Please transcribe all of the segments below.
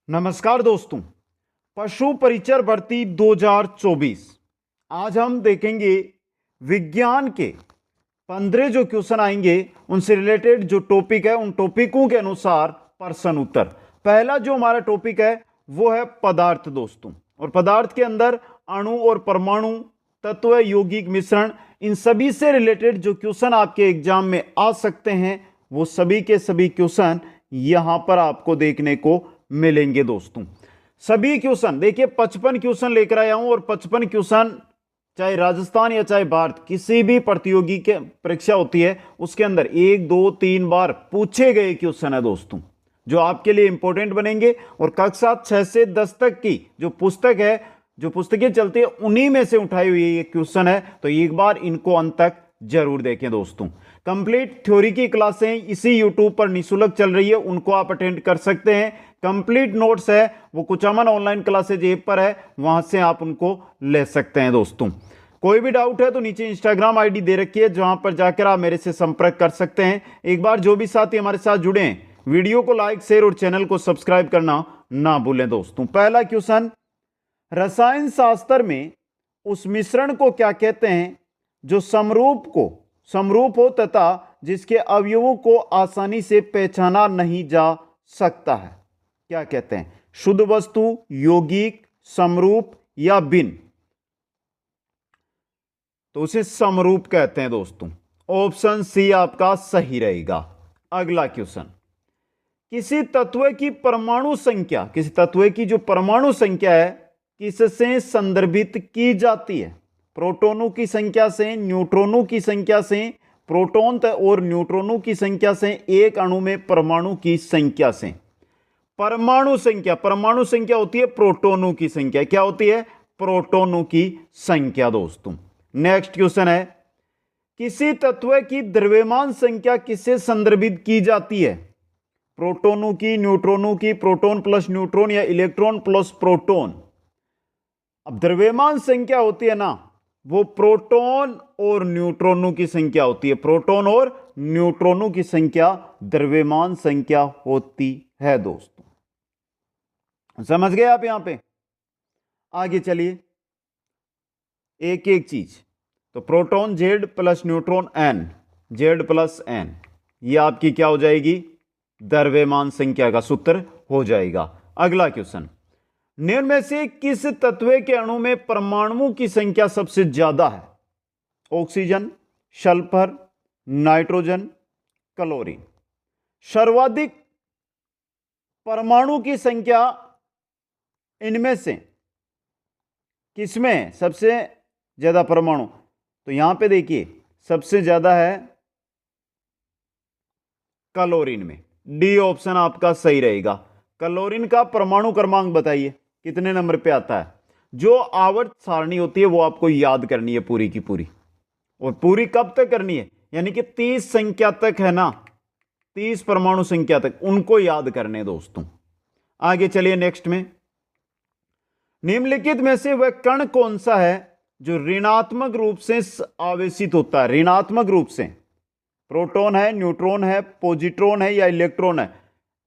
नमस्कार दोस्तों, पशु परिचर भर्ती 2024। आज हम देखेंगे विज्ञान के 15 जो क्वेश्चन आएंगे उनसे रिलेटेड जो टॉपिक है उन टॉपिकों के अनुसार प्रश्न उत्तर। पहला जो हमारा टॉपिक है वो है पदार्थ दोस्तों, और पदार्थ के अंदर अणु और परमाणु, तत्व, यौगिक, मिश्रण, इन सभी से रिलेटेड जो क्वेश्चन आपके एग्जाम में आ सकते हैं वो सभी के सभी क्वेश्चन यहां पर आपको देखने को मिलेंगे दोस्तों। सभी क्वेश्चन देखिए 55 क्वेश्चन लेकर आया हूं, और 55 क्वेश्चन चाहे राजस्थान या चाहे भारत किसी भी प्रतियोगी के परीक्षा होती है उसके अंदर 1 2 3 बार पूछे गए क्वेश्चन है दोस्तों, जो आपके लिए इंपॉर्टेंट बनेंगे। और कक्षा 6 से 10 तक की जो पुस्तक है, जो पुस्तकें चलती है, उन्हीं में से उठाई हुई ये क्वेश्चन है, तो एक बार इनको अंत तक जरूर देखें दोस्तों। कंप्लीट थ्योरी की क्लासें इसी यूट्यूब पर निःशुल्क चल रही है, उनको आप अटेंड कर सकते हैं। कंप्लीट नोट्स है वो कुचामन ऑनलाइन क्लासेज ऐप पर है, वहां से आप उनको ले सकते हैं दोस्तों। कोई भी डाउट है तो नीचे इंस्टाग्राम आईडी दे रखी है, जहां पर जाकर आप मेरे से संपर्क कर सकते हैं। एक बार जो भी साथी हमारे साथ जुड़े हैं, वीडियो को लाइक, शेयर और चैनल को सब्सक्राइब करना ना भूलें दोस्तों। पहला क्वेश्चन, रसायन शास्त्र में उस मिश्रण को क्या कहते हैं जो समरूप हो तथा जिसके अवयवों को आसानी से पहचाना नहीं जा सकता है? क्या कहते हैं? शुद्ध वस्तु, यौगिक, समरूप या भिन्न? तो उसे समरूप कहते हैं दोस्तों। ऑप्शन सी आपका सही रहेगा। अगला क्वेश्चन, किसी तत्व की परमाणु संख्या, किसी तत्व की जो परमाणु संख्या है किससे संदर्भित की जाती है? प्रोटॉनों की संख्या से, न्यूट्रॉनों की संख्या से, प्रोटॉन और न्यूट्रॉनों की संख्या से, एक अणु में परमाणु की संख्या से? परमाणु संख्या होती है प्रोटॉनों की संख्या। क्या होती है? प्रोटॉनों की संख्या दोस्तों। नेक्स्ट क्वेश्चन है, किसी तत्व की द्रव्यमान संख्या किससे संदर्भित की जाती है? प्रोटॉनों की, न्यूट्रॉनों की, प्रोटॉन प्लस न्यूट्रॉन या इलेक्ट्रॉन प्लस प्रोटॉन? अब द्रव्यमान संख्या होती है ना, वो प्रोटॉन और न्यूट्रॉनों की संख्या होती है। प्रोटॉन और न्यूट्रॉनों की संख्या द्रव्यमान संख्या होती है दोस्तों। समझ गए आप? यहां पे आगे चलिए, एक एक चीज। तो proton Z plus neutron N, Z plus N, ये आपकी क्या हो जाएगी? द्रव्यमान संख्या का सूत्र हो जाएगा। अगला क्वेश्चन, निम्न में से किस तत्व के अणु में परमाणुओं की संख्या सबसे ज्यादा है? Oxygen, sulphur, nitrogen, chlorine? सर्वाधिक परमाणु की संख्या इनमें से किसमें सबसे ज्यादा परमाणु? तो यहां पे देखिए सबसे ज्यादा है क्लोरीन में। डी ऑप्शन आपका सही रहेगा। क्लोरीन का परमाणु क्रमांक बताइए कितने नंबर पे आता है? जो आवर्त सारणी होती है वो आपको याद करनी है पूरी की पूरी, और पूरी कब तक करनी है? यानी कि 30 संख्या तक है ना, 30 परमाणु संख्या तक उनको याद करने दोस्तों। आगे चलिए नेक्स्ट में, निम्नलिखित में से वह कण कौन सा है जो ऋणात्मक रूप से आवेशित होता है? ऋणात्मक रूप से प्रोटॉन है, न्यूट्रॉन है, पॉजिट्रॉन है या इलेक्ट्रॉन है?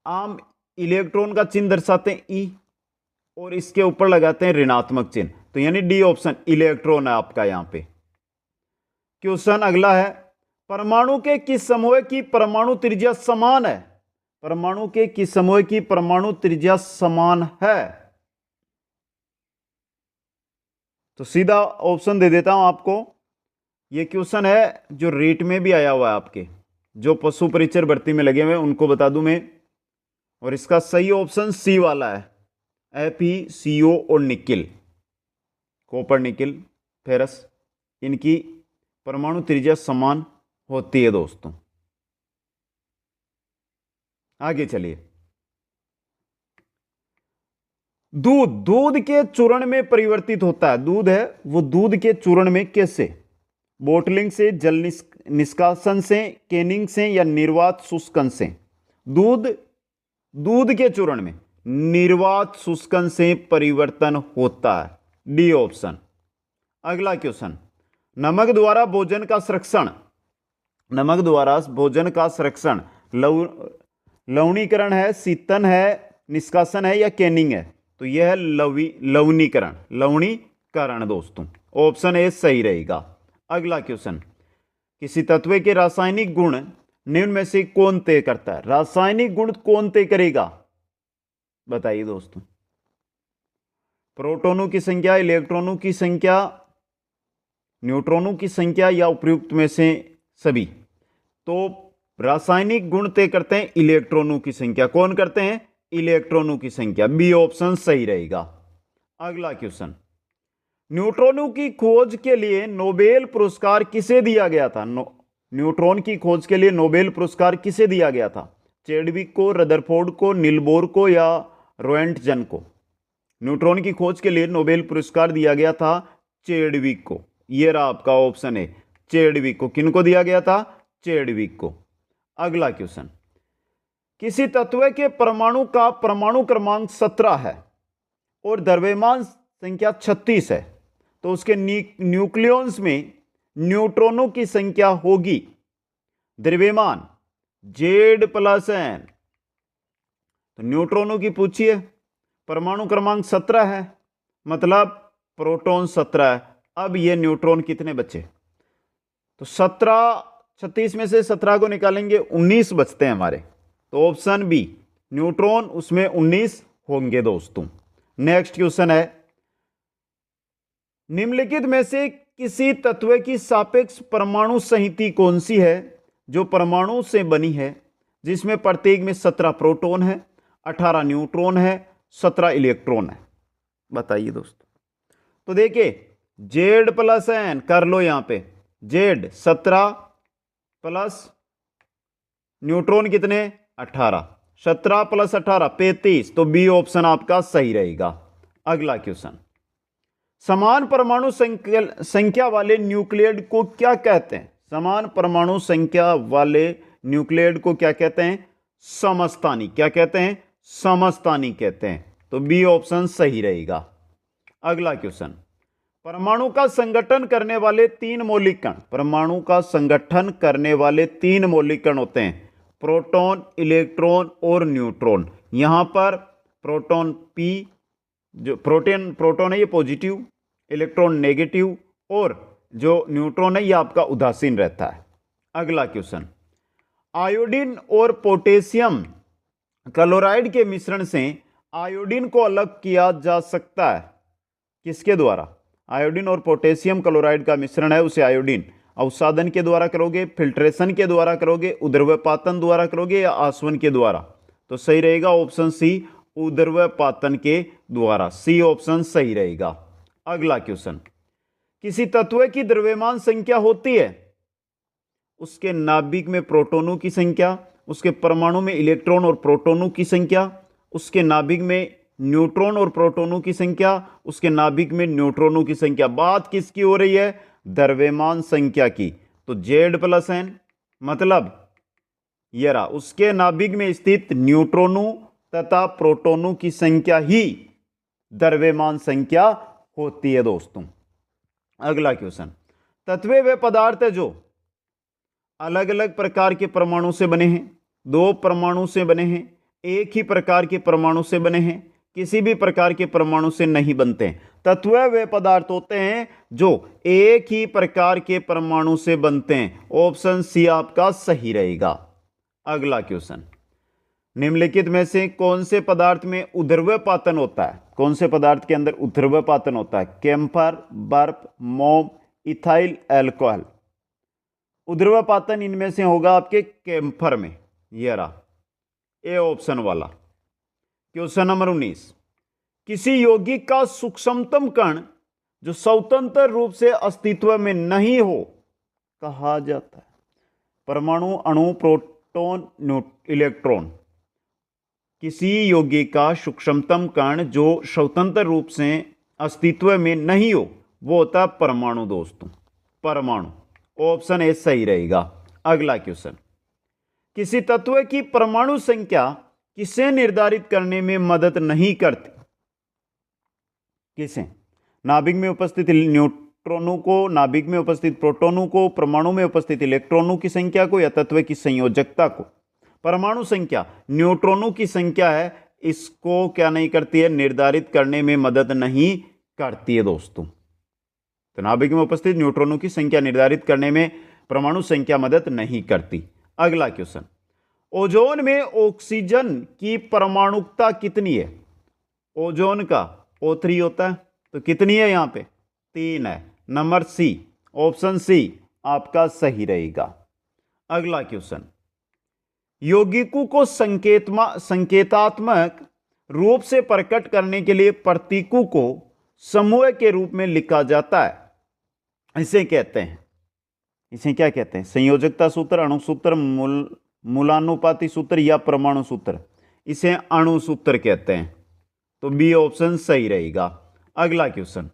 आम इलेक्ट्रॉन का चिन्ह दर्शाते हैं ई, और इसके ऊपर लगाते हैं ऋणात्मक चिन्ह, तो यानी डी ऑप्शन इलेक्ट्रॉन है आपका यहां पे। क्वेश्चन अगला है, परमाणु के किस समूह की परमाणु त्रिज्या समान है? परमाणु के किस समूह की परमाणु त्रिज्या समान है? तो सीधा ऑप्शन दे देता हूं आपको। यह क्वेश्चन है जो रेट में भी आया हुआ है आपके, जो पशु परिचर भर्ती में लगे हुए उनको बता दूं मैं, और इसका सही ऑप्शन सी वाला है। FeCO और निकिल, कॉपर, निकिल, फेरस, इनकी परमाणु त्रिज्या समान होती है दोस्तों। आगे चलिए, दूध के चूर्ण में परिवर्तित होता है। दूध है वो दूध के चूर्ण में कैसे? बोटलिंग से, जल निष्कासन से, कैनिंग से या निर्वात शुष्कन से? दूध के चूर्ण में निर्वात शुष्कन से परिवर्तन होता है। D option. अगला क्वेश्चन, नमक द्वारा भोजन का संरक्षण, नमक द्वारा भोजन का संरक्षण लवणीकरण है, शीतन है, निष्कासन है या कैनिंग है? तो यह है लवणीकरण दोस्तों। ऑप्शन ए सही रहेगा। अगला क्वेश्चन, किसी तत्व के रासायनिक गुण निम्न में से कौन तय करता है? रासायनिक गुण कौन तय करेगा? बताइए दोस्तों। प्रोटॉनों की संख्या, इलेक्ट्रॉनों की संख्या, न्यूट्रॉनों की संख्या या उपयुक्त में से सभी? तो रासायनिक गुण तय करते हैं इलेक्ट्रॉनों की संख्या। कौन करते हैं? इलेक्ट्रॉनों की संख्या। बी ऑप्शन सही रहेगा। अगला क्वेश्चन, न्यूट्रॉनों की खोज के लिए नोबेल पुरस्कार किसे दिया गया था? न्यूट्रॉन की खोज के लिए नोबेल पुरस्कार किसे दिया गया था? चैडविक को, रदरफोर्ड को, नीलबोर को या रोएंटजन को? न्यूट्रॉन की खोज के लिए नोबेल पुरस्कार दिया गया था चैडविक को। यह रहा आपका ऑप्शन है, चैडविक को। किनको दिया गया था? चैडविक को। अगला क्वेश्चन, किसी तत्व के परमाणु का परमाणु क्रमांक 17 है और द्रव्यमान संख्या 36 है, तो उसके न्यूक्लियॉन्स में न्यूट्रॉनों की संख्या होगी द्रव्यमान Z+N। तो न्यूट्रॉनों की पूछिए, परमाणु क्रमांक 17 है, मतलब प्रोटॉन 17 है। अब ये न्यूट्रॉन कितने बचे? तो 17, 36 में से 17 को निकालेंगे, 19 बचते हैं हमारे। तो ऑप्शन बी, न्यूट्रॉन उसमें 19 होंगे दोस्तों। नेक्स्ट क्वेश्चन है, निम्नलिखित में से किसी तत्व की सापेक्ष परमाणु संहति कौन सी है जो परमाणु से बनी है, जिसमें प्रत्येक में 17 प्रोटॉन है, 18 न्यूट्रॉन है, 17 इलेक्ट्रॉन है? बताइए दोस्तों। तो देखिए, Z+N कर लो यहां पे। Z 17 प्लस न्यूट्रॉन कितने? 18। 17 प्लस 18 35। तो बी ऑप्शन आपका सही रहेगा। अगला क्वेश्चन, समान परमाणु संख्या वाले न्यूक्लियड को क्या कहते हैं? समान परमाणु संख्या वाले न्यूक्लियड को क्या कहते हैं? समस्थानी। क्या कहते हैं? समस्थानी कहते हैं। तो बी ऑप्शन सही रहेगा। अगला क्वेश्चन, परमाणु का संगठन करने वाले 3 मौलिक कण, परमाणु का संगठन करने वाले 3 मौलिक कण होते हैं प्रोटॉन, इलेक्ट्रॉन और न्यूट्रॉन। यहां पर प्रोटॉन P, जो प्रोटॉन है ये पॉजिटिव, इलेक्ट्रॉन नेगेटिव, और जो न्यूट्रॉन है ये आपका उदासीन रहता है। अगला क्वेश्चन, आयोडीन और पोटेशियम क्लोराइड के मिश्रण से आयोडीन को अलग किया जा सकता है किसके द्वारा? आयोडीन और पोटेशियम क्लोराइड का मिश्रण है, उसे आयोडीन अवसादन के द्वारा करोगे, फिल्ट्रेशन के द्वारा करोगे, उदर्वपातन द्वारा करोगे या आसवन के द्वारा? तो सही रहेगा ऑप्शन सी, उदर्वपातन के द्वारा। सी ऑप्शन सही रहेगा। अगला क्वेश्चन, किसी तत्व की द्रव्यमान संख्या होती है उसके नाभिक में प्रोटॉनों की संख्या, उसके परमाणु में इलेक्ट्रॉन और प्रोटॉनों की संख्या, उसके नाभिक में न्यूट्रॉन और प्रोटॉनों की संख्या, उसके नाभिक में न्यूट्रॉनों की संख्या। बात किसकी हो रही है? द्रव्यमान संख्या की। तो Z+N मतलब ये रहा, उसके नाभिक में स्थित न्यूट्रॉनों तथा प्रोटॉनों की संख्या ही द्रव्यमान संख्या होती है दोस्तों। अगला क्वेश्चन, तत्व वे पदार्थ है जो अलग अलग प्रकार के परमाणु से बने हैं, 2 परमाणु से बने हैं, एक ही प्रकार के परमाणु से बने हैं, किसी भी प्रकार के परमाणु से नहीं बनते हैं। तत्व वे पदार्थ होते हैं जो एक ही प्रकार के परमाणु से बनते हैं। ऑप्शन सी आपका सही रहेगा। अगला क्वेश्चन, निम्नलिखित में से कौन से पदार्थ में ऊर्ध्वपातन होता है? कौन से पदार्थ के अंदर ऊर्ध्वपातन होता है? कैम्फर, बर्फ, मोम, इथाइल अल्कोहल। ऊर्ध्वपातन इनमें से होगा आपके कैम्फर में। यह रहा ए ऑप्शन वाला। क्वेश्चन नंबर 19, किसी यौगिक का सूक्ष्मतम कण जो स्वतंत्र रूप से अस्तित्व में नहीं हो कहा जाता है? परमाणु, अणु, प्रोटॉन, इलेक्ट्रॉन। किसी यौगिक का सूक्ष्मतम कण जो स्वतंत्र रूप से अस्तित्व में नहीं हो वो होता है परमाणु दोस्तों, परमाणु। ऑप्शन ए सही रहेगा। अगला क्वेश्चन, किसी तत्व की परमाणु संख्या किसे निर्धारित करने में मदद नहीं करती? किसे? नाभिक में उपस्थित न्यूट्रॉनों को, नाभिक में उपस्थित प्रोटॉनों को, परमाणु में उपस्थित इलेक्ट्रॉनों की संख्या को, या तत्व की संयोजकता को? परमाणु संख्या न्यूट्रॉनों की संख्या है इसको क्या नहीं करती है, निर्धारित करने में मदद नहीं करती है दोस्तों। तो नाभिक में उपस्थित न्यूट्रॉनों की संख्या निर्धारित करने में परमाणु संख्या मदद नहीं करती। अगला क्वेश्चन, ओजोन में ऑक्सीजन की परमाणुकता कितनी है? ओजोन का O3 होता है, तो कितनी है यहां पे? 3 है। नंबर सी, ऑप्शन सी आपका सही रहेगा। अगला क्वेश्चन, यौगिकों को संकेतात्मक रूप से प्रकट करने के लिए प्रतीकों को समूह के रूप में लिखा जाता है, इसे कहते हैं, इसे क्या कहते हैं? संयोजकता सूत्र, अणु सूत्र, मूलानुपाती सूत्र या परमाणु सूत्र? इसे अणु सूत्र कहते हैं। तो बी ऑप्शन सही रहेगा। अगला क्वेश्चन,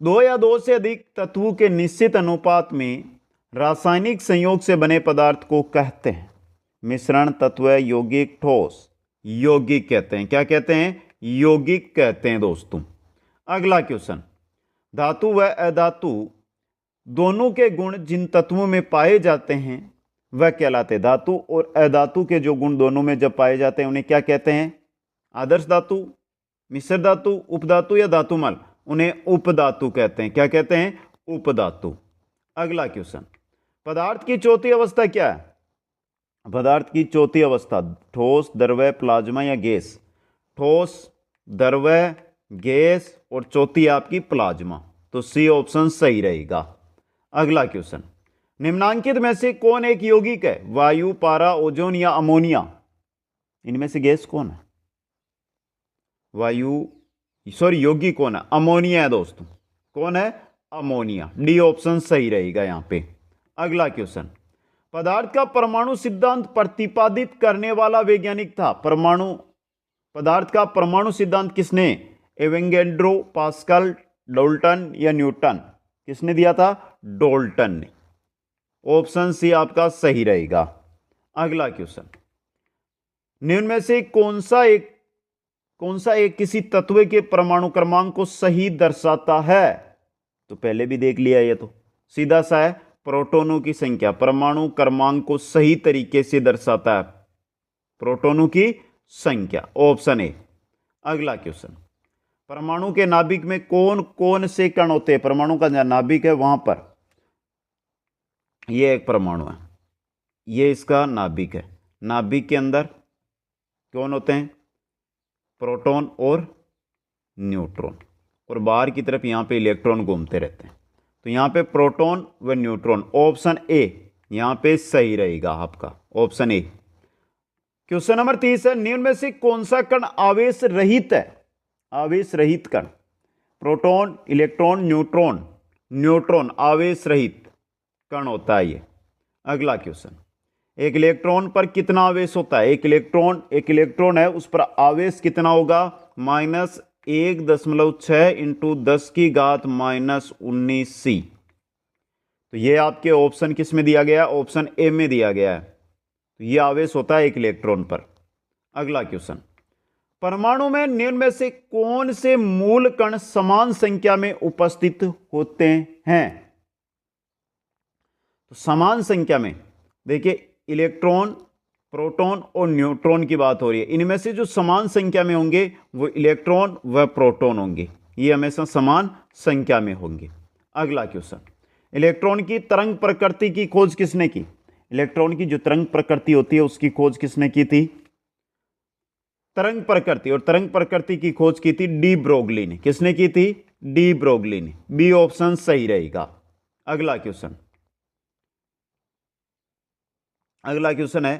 दो या दो से अधिक तत्वों के निश्चित अनुपात में रासायनिक संयोग से बने पदार्थ को कहते हैं? मिश्रण, तत्व, यौगिक, ठोस? यौगिक कहते हैं। क्या कहते हैं? यौगिक कहते हैं दोस्तों। अगला क्वेश्चन, धातु व अधातु दोनों के गुण जिन तत्वों में पाए जाते हैं वह कहलाते हैं। धातु और अधातु के जो गुण दोनों में जब पाए जाते हैं उन्हें क्या कहते हैं? आदर्श धातु, मिश्र धातु, उपधातु या धातुमल? उन्हें उपधातु कहते हैं। क्या कहते हैं? उपधातु। अगला क्वेश्चन, पदार्थ की चौथी अवस्था क्या है? पदार्थ की चौथी अवस्था ठोस, द्रव्य, प्लाज्मा या गैस? ठोस, द्रव्य, गैस और चौथी आपकी प्लाज्मा। तो सी ऑप्शन सही रहेगा। अगला क्वेश्चन, निम्नांकित में से कौन एक यौगिक है? वायु, पारा, ओजोन या अमोनिया? इनमें से गैस कौन है? यौगिक कौन है? अमोनिया है दोस्तों। कौन है? अमोनिया। डी ऑप्शन सही रहेगा यहां पे। अगला क्वेश्चन, पदार्थ का परमाणु सिद्धांत प्रतिपादित करने वाला वैज्ञानिक था? पदार्थ का परमाणु सिद्धांत किसने? एवोगैड्रो, पास्कल, डाल्टन या न्यूटन? किसने दिया था? डाल्टन ने। ऑप्शन सी आपका सही रहेगा। अगला क्वेश्चन, निम्न में से कौन सा एक किसी तत्व के परमाणु क्रमांक को सही दर्शाता है? तो पहले भी देख लिया, ये तो सीधा सा है। प्रोटॉनों की संख्या परमाणु क्रमांक को सही तरीके से दर्शाता है, प्रोटॉनों की संख्या। Option A. अगला क्वेश्चन, परमाणु के नाभिक में कौन कौन से कण होते हैं? परमाणु का जहां नाभिक है वहां पर यह एक परमाणु है, यह इसका नाभिक है। नाभिक के अंदर कौन होते हैं? प्रोटॉन और न्यूट्रॉन, और बाहर की तरफ यहां पे इलेक्ट्रॉन घूमते रहते हैं। तो यहां पे प्रोटॉन व न्यूट्रॉन। ऑप्शन ए यहां पे सही रहेगा आपका, ऑप्शन ए। क्वेश्चन नंबर 30 है, निम्न में से कौन सा कण आवेश रहित है? आवेश रहित कण? Proton, electron, neutron? न्यूट्रॉन आवेश रहित कण होता है ये। अगला क्वेश्चन, एक इलेक्ट्रॉन पर कितना आवेश होता है? एक इलेक्ट्रॉन है, उस पर आवेश कितना होगा? -1.6 इंटू 10 की घात -19c। तो ये आपके ऑप्शन किस में दिया गया? ऑप्शन ए में दिया गया है। तो ये आवेश होता है एक इलेक्ट्रॉन पर। अगला क्वेश्चन, परमाणु में निम्न में से कौन से मूल कण समान संख्या में उपस्थित होते हैं? तो समान संख्या में देखिए, इलेक्ट्रॉन, प्रोटॉन और न्यूट्रॉन की बात हो रही है। इनमें से जो समान संख्या में होंगे वो इलेक्ट्रॉन व प्रोटॉन होंगे, ये हमेशा समान संख्या में होंगे। अगला क्वेश्चन, इलेक्ट्रॉन की तरंग प्रकृति की खोज किसने की? इलेक्ट्रॉन की जो तरंग प्रकृति होती है उसकी खोज किसने की थी? तरंग प्रकृति, और तरंग प्रकृति की खोज की थी डी ब्रोगली ने। किसने की थी? डी ब्रोगली ने। बी ऑप्शन सही रहेगा। अगला क्वेश्चन है,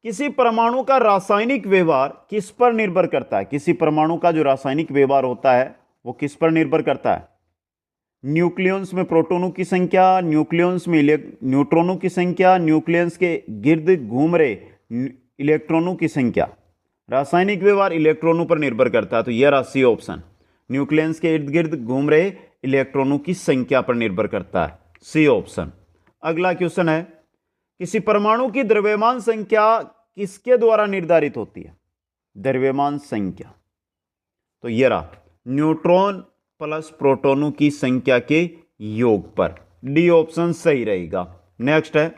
किसी परमाणु का रासायनिक व्यवहार किस पर निर्भर करता है? किसी परमाणु का जो रासायनिक व्यवहार होता है वो किस पर निर्भर करता है? न्यूक्लियस में प्रोटॉनों की संख्या, न्यूक्लियस में न्यूट्रॉनों की संख्या, न्यूक्लियस के गिर्द घूम रहे इलेक्ट्रॉनों की संख्या। रासायनिक व्यवहार इलेक्ट्रॉनों पर निर्भर करता है, तो यह राशि ऑप्शन, न्यूक्लियस के इर्द गिर्द घूम रहे इलेक्ट्रॉनों की संख्या पर निर्भर करता है, सी ऑप्शन। अगला क्वेश्चन है, किसी परमाणु की द्रव्यमान संख्या किसके द्वारा निर्धारित होती है? द्रव्यमान संख्या, तो यह रहा न्यूट्रॉन प्लस प्रोटॉनों की संख्या के योग पर। डी ऑप्शन सही रहेगा। नेक्स्ट है,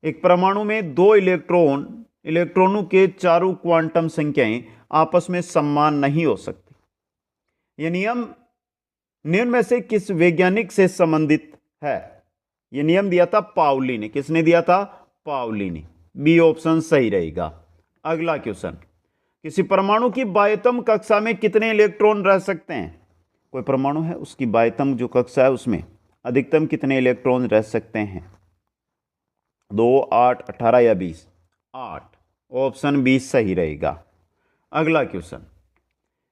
एक परमाणु में दो इलेक्ट्रॉन इलेक्ट्रॉनों के चारों क्वांटम संख्याएं आपस में समान नहीं हो सकती। यह नियम निम्न में से किस वैज्ञानिक से संबंधित है? यह नियम दिया था पाउली ने। किसने दिया था? पाउली ने। बी ऑप्शन सही रहेगा। अगला क्वेश्चन, किसी परमाणु की बाह्यतम कक्षा में कितने इलेक्ट्रॉन रह सकते हैं? कोई परमाणु है, उसकी बाह्यतम जो कक्षा है उसमें अधिकतम कितने इलेक्ट्रॉन रह सकते हैं? 2, 8, 18 या 20? 8। ऑप्शन 20 सही रहेगा। अगला क्वेश्चन,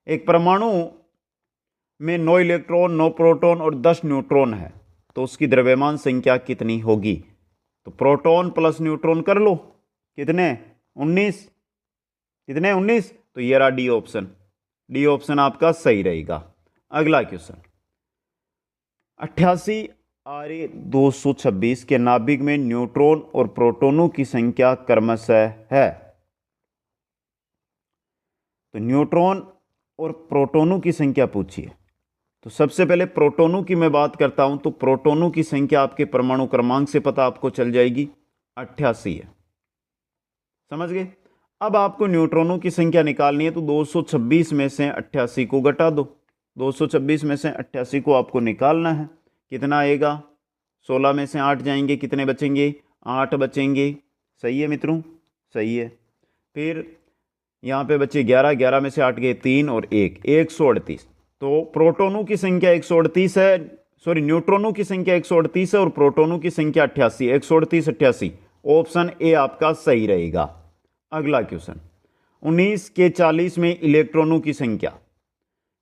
एक परमाणु में 9 इलेक्ट्रॉन, 9 प्रोटॉन और 10 न्यूट्रॉन है, तो उसकी द्रव्यमान संख्या कितनी होगी? तो प्रोटॉन प्लस न्यूट्रॉन कर लो, कितने? 19। कितने? 19। तो ये रहा डी ऑप्शन। डी ऑप्शन आपका सही रहेगा। अगला क्वेश्चन, 88 आर्य 226 के नाभिक में न्यूट्रॉन और प्रोटॉनों की संख्या क्रमशः है। तो न्यूट्रॉन और प्रोटॉनों की संख्या पूछिए, तो सबसे पहले प्रोटॉनों की मैं बात करता हूं, तो प्रोटॉनों की संख्या आपके परमाणु क्रमांक से पता आपको चल जाएगी, 88 है। समझ गए? अब आपको न्यूट्रॉनों की संख्या निकालनी है, तो 226 में से 88 को घटा दो। 226 में से 88 को आपको निकालना है, कितना आएगा? 16 में से 8 जाएंगे, कितने बचेंगे? 8 बचेंगे। सही है मित्रों? सही है। फिर यहाँ पे बचे 11, 11 में से 8 गए 3 और 1, 138। तो प्रोटॉनों की संख्या 138 है, सॉरी न्यूट्रॉनों की संख्या 138 है और प्रोटॉनों की संख्या 88, 138, 88। ऑप्शन ए आपका सही रहेगा। अगला क्वेश्चन, 19 के 40 में इलेक्ट्रॉनों की संख्या,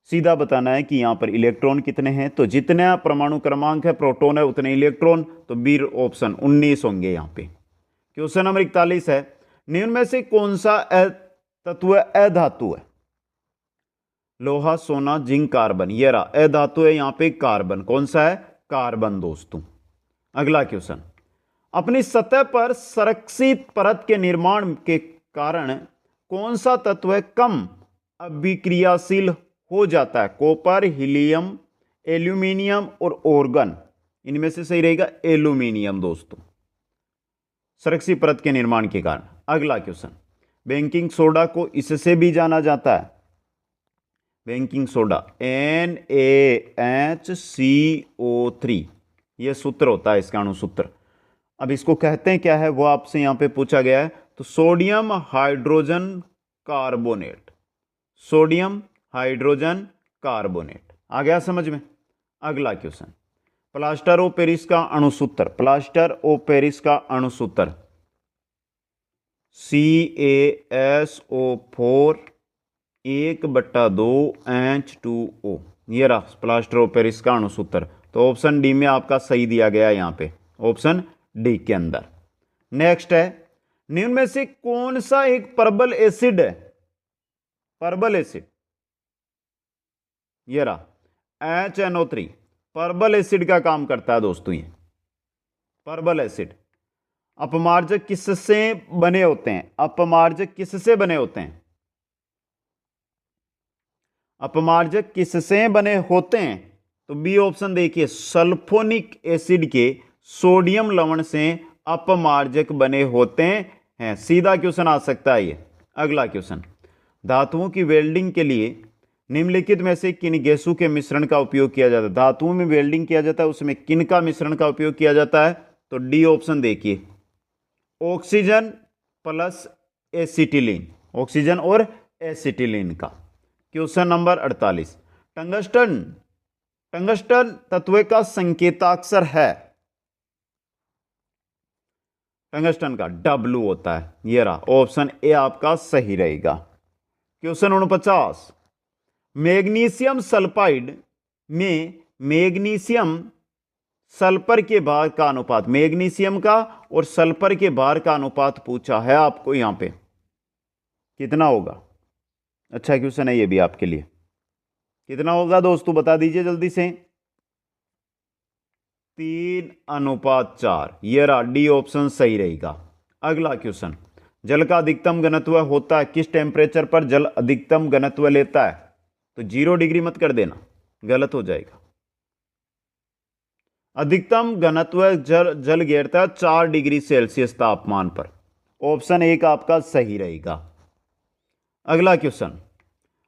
सीधा बताना है कि यहां पर इलेक्ट्रॉन कितने हैं, तो जितना परमाणु क्रमांक है प्रोटॉन है उतने इलेक्ट्रॉन, तो बी ऑप्शन 19 होंगे यहां पे। क्वेश्चन नंबर 41 है, निम्न में से कौन सा तत्व अधातु है? लोहा, सोना, जिंक, कार्बन। ये रहा अधातु है यहां पे कार्बन। कौन सा है? कार्बन दोस्तों। अगला क्वेश्चन, अपनी सतह पर संरक्षित परत के निर्माण के कारण कौन सा तत्व कम अभिक्रियाशील हो जाता है? कॉपर, हीलियम, एल्यूमिनियम और ऑर्गन। इनमें से सही रहेगा एल्यूमिनियम दोस्तों, संरक्षित परत के निर्माण के कारण। अगला क्वेश्चन, बेकिंग सोडा को इससे भी जाना जाता है, बेकिंग सोडा NaHCO3, यह सूत्र होता है इसका अणुसूत्र। अब इसको कहते हैं क्या है वो आपसे यहां पे पूछा गया है, तो sodium hydrogen carbonate. Sodium hydrogen carbonate. आ गया समझ में? अगला क्वेश्चन, प्लास्टर ऑफ पेरिस का अणुसूत्र। प्लास्टर ऑफ पेरिस का अणुसूत्र CaSO4 1/2 H2O। ये रहा प्लास्टर ऑफ पेरिस का अणुसूत्र। तो ऑप्शन डी में आपका सही दिया गया है यहां पे, ऑप्शन डी के अंदर। नेक्स्ट है, निम्न में से कौन सा एक परबल एसिड है? परबल एसिड, ये रहा HNO3 परबल एसिड का काम करता है दोस्तों। ये परबल एसिड अपमार्जक किससे बने होते हैं? अपमार्जक किससे बने होते हैं? अपमार्जक किससे बने होते हैं? तो बी ऑप्शन देखिए, सल्फोनिक एसिड के सोडियम लवण से अपमार्जक बने होते हैं। सीधा क्वेश्चन आ सकता है ये। अगला क्वेश्चन, धातुओं की वेल्डिंग के लिए निम्नलिखित में से किन गैसों के मिश्रण का उपयोग किया जाता है? धातुओं में वेल्डिंग किया जाता है, उसमें किन का मिश्रण का उपयोग किया जाता है? तो डी ऑप्शन देखिए, ऑक्सीजन प्लस एसिटिलीन, ऑक्सीजन और एसिटिलीन का। क्वेश्चन नंबर 48, टंगस्टन, टंगस्टन तत्व का संकेताक्षर है? टंगस्टन का W होता है। ये रहा ऑप्शन ए आपका सही रहेगा। क्वेश्चन 49, मैग्नीशियम सल्फाइड में मैग्नीशियम सल्फर के भार का अनुपात, मैग्नीशियम का और सल्फर के भार का अनुपात पूछा है आपको यहां पे, कितना होगा? अच्छा क्वेश्चन है ये भी आपके लिए। कितना होगा दोस्तों बता दीजिए जल्दी से। 3:4। ये रहा डी ऑप्शन सही रहेगा। अगला क्वेश्चन, जल का अधिकतम घनत्व होता है किस टेम्परेचर पर जल अधिकतम घनत्व लेता है? तो 0 डिग्री मत कर देना, गलत हो जाएगा। अधिकतम घनत्व जल घेरता है 4 डिग्री सेल्सियस तापमान पर, ऑप्शन 1 आपका सही रहेगा। अगला क्वेश्चन,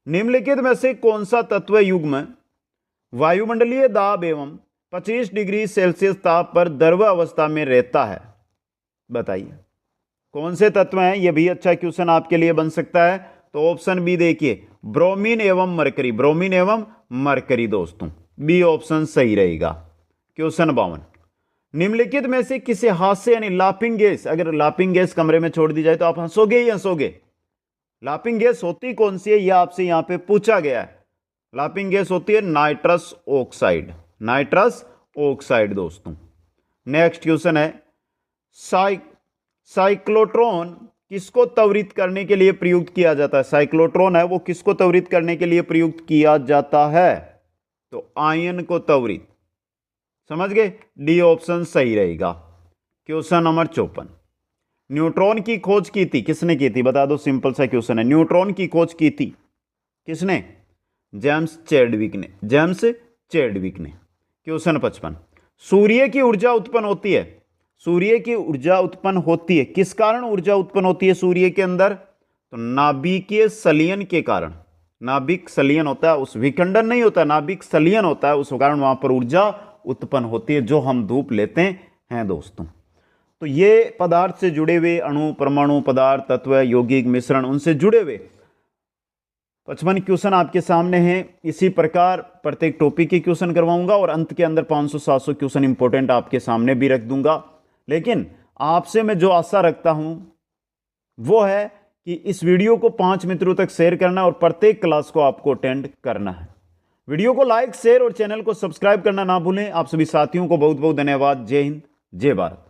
निम्नलिखित में से कौन सा तत्व युग्म वायुमंडलीय दाब एवं 25 डिग्री सेल्सियस ताप पर द्रव अवस्था में रहता है? बताइए कौन से तत्व हैं। यह भी अच्छा क्वेश्चन आपके लिए बन सकता है। तो ऑप्शन बी देखिए, ब्रोमीन एवं मरकरी, ब्रोमीन एवं मरकरी दोस्तों, बी ऑप्शन सही रहेगा। क्वेश्चन 52, निम्नलिखित में से किसे हास्य यानी लाफिंग गैस, अगर लाफिंग गैस कमरे में छोड़ दी जाए तो आप हंसोगे ही हंसोगे। लाफिंग गैस होती कौन सी है, यह आपसे यहां पे पूछा गया है। लाफिंग गैस होती है नाइट्रस ऑक्साइड, नाइट्रस ऑक्साइड दोस्तों। नेक्स्ट क्वेश्चन है, साइक्लोट्रॉन किसको त्वरित करने के लिए प्रयुक्त किया जाता है? साइक्लोट्रॉन है वो किसको त्वरित करने के लिए प्रयुक्त किया जाता है? तो आयन को त्वरित, समझ गए, डी ऑप्शन सही रहेगा। क्वेश्चन नंबर 54, न्यूट्रॉन की खोज की थी, किसने की थी बता दो, सिंपल सा क्वेश्चन है। न्यूट्रॉन की खोज की थी किसने? जेम्स चैडविक ने, जेम्स चैडविक ने। क्वेश्चन 55, सूर्य की ऊर्जा उत्पन्न होती है, सूर्य की ऊर्जा उत्पन्न होती है, किस कारण ऊर्जा उत्पन्न होती है सूर्य के अंदर? तो नाभिकीय संलयन के कारण, नाभिक संलयन होता है, उस विखंडन नहीं होता, नाभिक संलयन होता है, उस कारण वहां पर ऊर्जा उत्पन्न होती है जो हम धूप लेते हैं दोस्तों। तो ये पदार्थ से जुड़े हुए अणु, परमाणु, पदार्थ, तत्व, यौगिक, मिश्रण, उनसे जुड़े हुए 55 क्वेश्चन आपके सामने हैं। इसी प्रकार प्रत्येक टॉपिक के क्वेश्चन करवाऊंगा और अंत के अंदर 500-700 क्वेश्चन इंपॉर्टेंट आपके सामने भी रख दूंगा। लेकिन आपसे मैं जो आशा रखता हूं वो है कि इस वीडियो को 5 मित्रों तक शेयर करना और प्रत्येक क्लास को आपको अटेंड करना है। वीडियो को लाइक, शेयर और चैनल को सब्सक्राइब करना ना भूलें। आप सभी साथियों को बहुत बहुत धन्यवाद। जय हिंद, जय भारत।